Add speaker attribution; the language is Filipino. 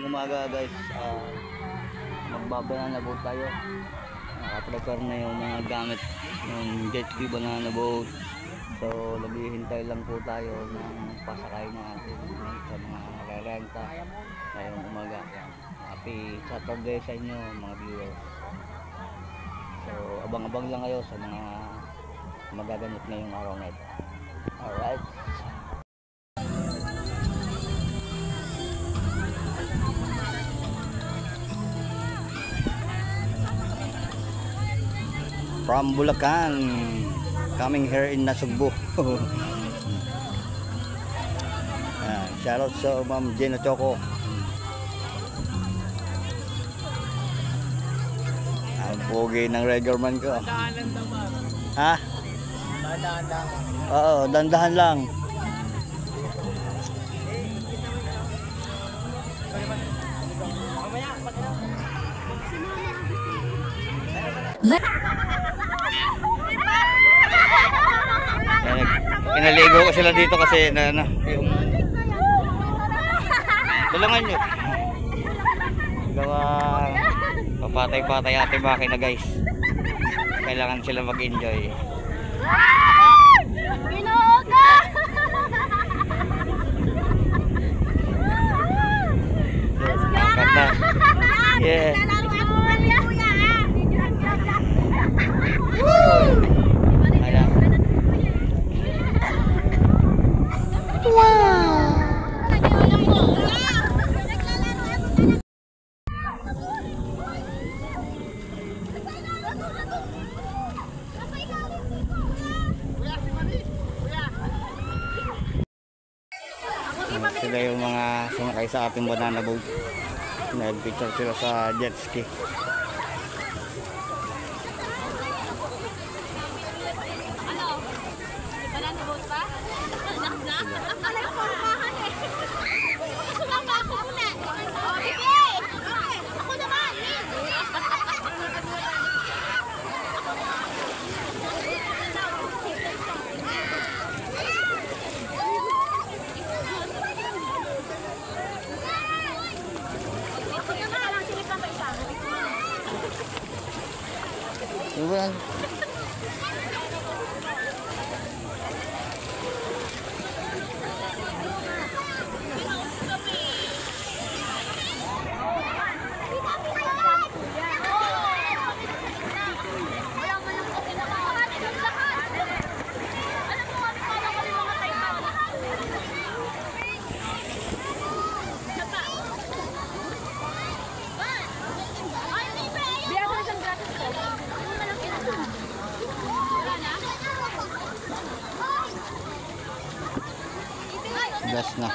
Speaker 1: Ngayong umaga guys, magbabanana boat tayo. Nakaprepare na yung mga gamit ng jet ski banana boat. So naghihintay lang po tayo ng pasakay natin sa mga nakarenta ngayong umaga. Happy Saturday sa inyo mga viewers. So abang-abang lang kayo sa mga magaganap na yung araw na ito. Alright. From Bulacan, coming here in Nasugbu. Shoutout sa Ma'am Gina Choco. Ang pogi ng Regerman ko.
Speaker 2: Dandahan naman.
Speaker 1: Ha?
Speaker 2: Dandahan lang.
Speaker 1: Oo, dandahan lang. Inaligo ko sila dito kasi yung tulungan nyo gawa papatay-patay ating makina guys, kailangan sila mag-enjoy.
Speaker 3: Binuga!
Speaker 1: Let's go! Yeah. Sila yung mga sumakay sa ating banana boat. Nag-picture sila sa jet ski.
Speaker 3: Ano? Banana boat pa? Anak na? Alay ko rumahan eh. Sumama ako muna. Oh, sige! Ako naman!
Speaker 1: Diba? Gas na.